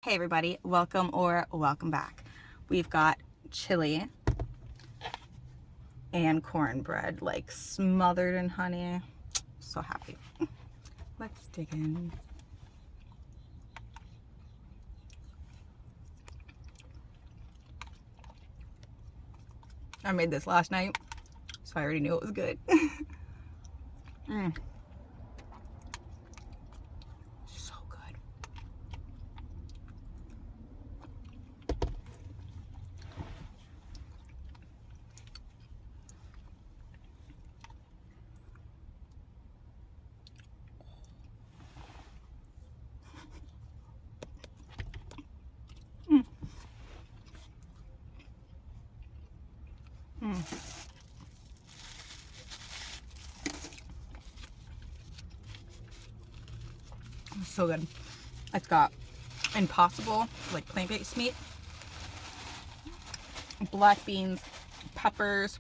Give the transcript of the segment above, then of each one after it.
Hey everybody, welcome or welcome back. We've got chili and cornbread like smothered in honey. So happy. Let's dig in. I made this last night, so I already knew it was good. So good. So good. It's got impossible, like plant-based meat, black beans, peppers,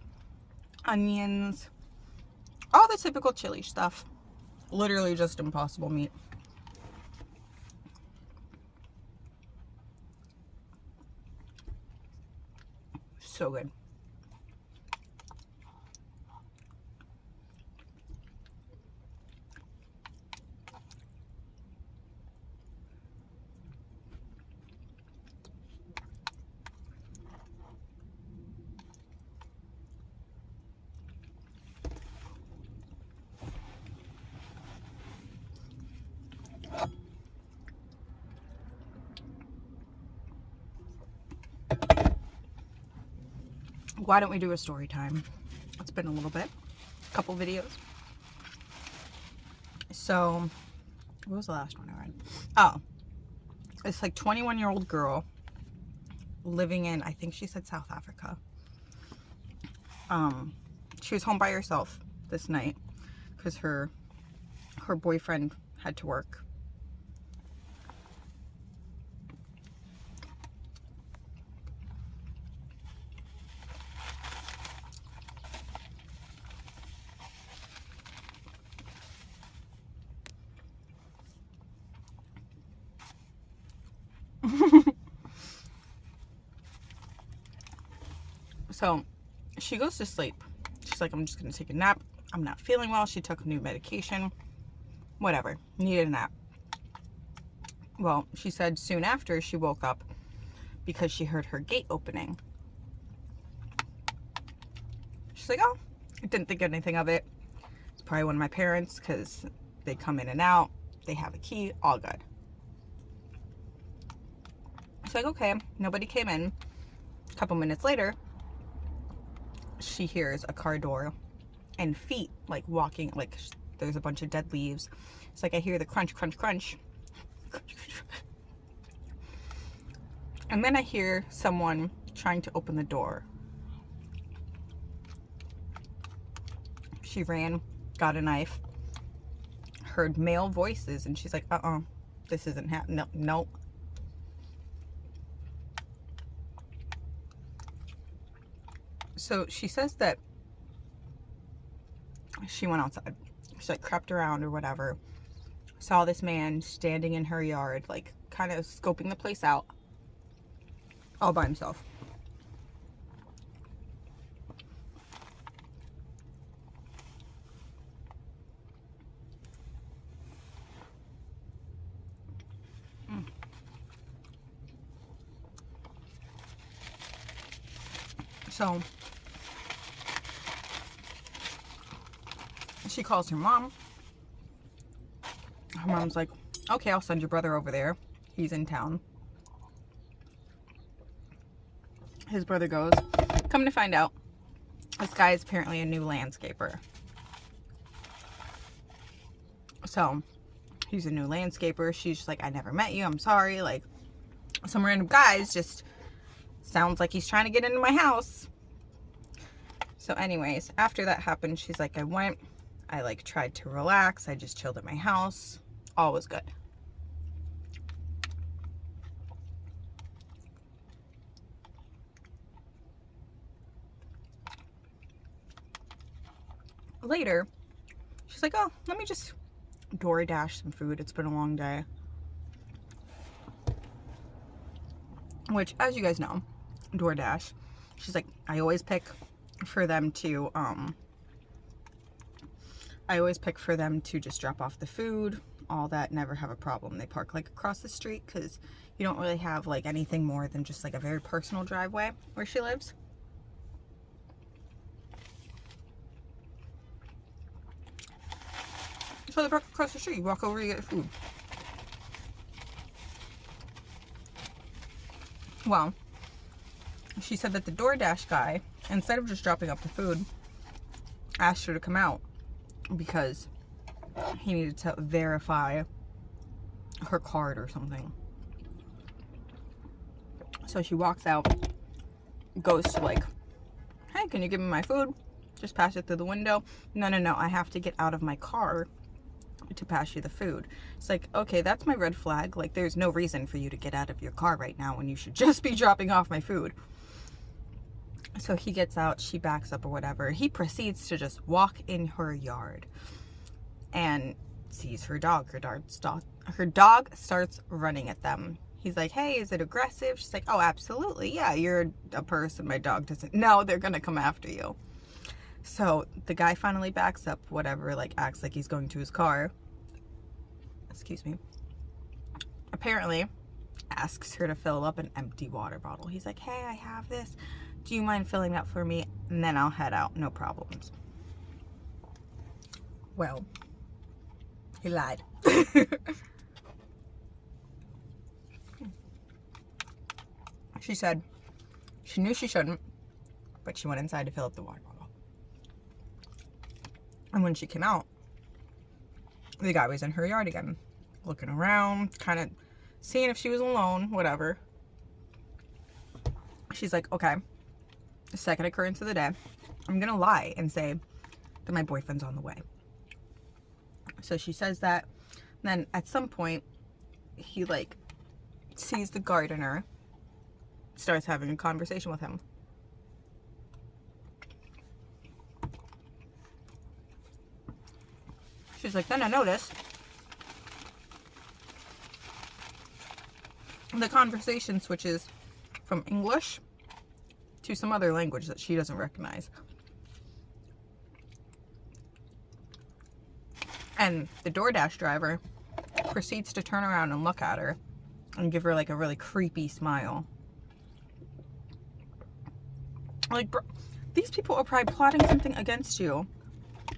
onions, all the typical chili stuff. Literally just impossible meat. So good. Why don't we do a story time? It's been a little bit, a couple videos. So, what was the last one I read? Oh, it's like 21-year-old girl living in, I think she said South Africa. She was home by herself this night because her boyfriend had to work. So she goes to sleep. She's like, I'm just gonna take a nap. I'm not feeling well. She took new medication. Whatever. Needed a nap. Well, she said soon after she woke up because she heard her gate opening. She's like, oh, I didn't think anything of it. It's probably one of my parents because they come in and out. They have a key. All good. It's like, okay, nobody came in. A couple minutes later, she hears a car door and feet like walking, like there's a bunch of dead leaves. It's like I hear the crunch, crunch, crunch. And then I hear someone trying to open the door. She ran, got a knife, heard male voices, and she's like, this isn't happening. No. So she says that she went outside. She like crept around or whatever. Saw this man standing in her yard, like kind of scoping the place out all by himself. So she calls her mom. Her mom's like, okay, I'll send your brother over there. He's in town. His brother goes. Come to find out, this guy is apparently a new landscaper. So he's a new landscaper. She's just like, I never met you. I'm sorry. Like, some random guys just sounds like he's trying to get into my house. So anyways, after that happened, she's like, I like tried to relax. I just chilled at my house. All was good. Later, she's like, oh, let me just DoorDash some food. It's been a long day. which, as you guys know, DoorDash, she's like, I always pick for them to just drop off the food, all that, never have a problem. They park like across the street because you don't really have like anything more than just like a very personal driveway where she lives. So they park across the street. You walk over, you get food. Well, she said that the DoorDash guy, instead of just dropping off the food, asked her to come out because he needed to verify her card or something. So she walks out, goes to like, hey, can you give me my food? Just pass it through the window. No, I have to get out of my car to pass you the food. It's like, okay, that's my red flag. Like, there's no reason for you to get out of your car right now when you should just be dropping off my food. So he gets out, she backs up or whatever. He proceeds to just walk in her yard and sees her dog. Her dog starts running at them. He's like, hey, is it aggressive? She's like, oh, absolutely. Yeah, you're a person. My dog doesn't. No, they're going to come after you. So the guy finally backs up, whatever, like acts like he's going to his car. Excuse me. Apparently asks her to fill up an empty water bottle. He's like, hey, I have this. Do you mind filling up for me? And then I'll head out. No problems. Well, he lied. She said she knew she shouldn't, but she went inside to fill up the water bottle. And when she came out, the guy was in her yard again, looking around, kind of seeing if she was alone, whatever. She's like, okay, the second occurrence of the day, I'm gonna lie and say that my boyfriend's on the way. So she says that. Then at some point, he like sees the gardener, starts having a conversation with him. She's like, then I noticed the conversation switches from English to some other language that she doesn't recognize. And the DoorDash driver proceeds to turn around and look at her and give her like a really creepy smile. Like, bro, these people are probably plotting something against you.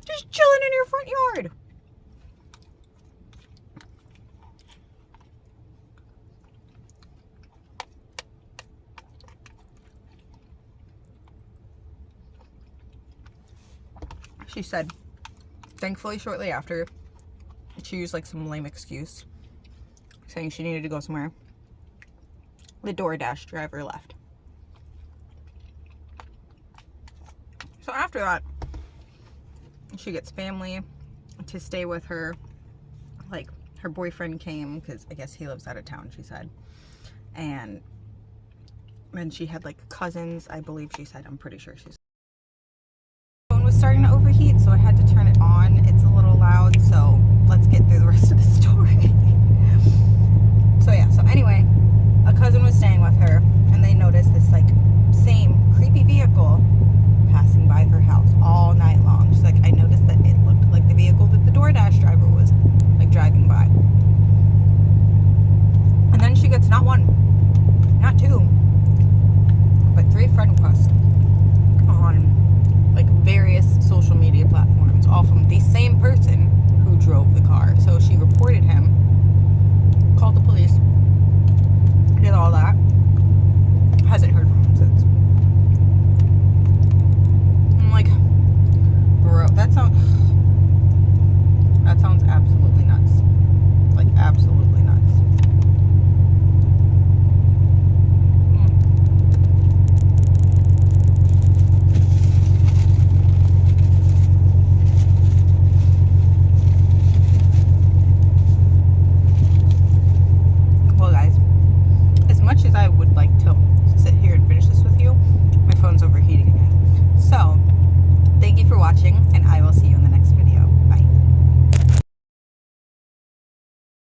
Just chilling in your front yard. She said, thankfully, shortly after, she used like some lame excuse, saying she needed to go somewhere. The DoorDash driver left. So after that, she gets family to stay with her. Like, her boyfriend came because I guess he lives out of town, she said. And then she had like cousins, I believe she said. I'm pretty sure she's. Phone was starting to overheat, so I had to turn it on. It's a little loud, so let's get through the rest of the story. So yeah, so anyway, a cousin was staying with her, and they noticed this like same creepy vehicle passing by her house all night long. She's like, I noticed that it looked like the vehicle that the DoorDash driver was like driving by. And then she gets not one, not two, but 3 friend requests on like various social media platforms, all from the same person who drove the car. So she reported him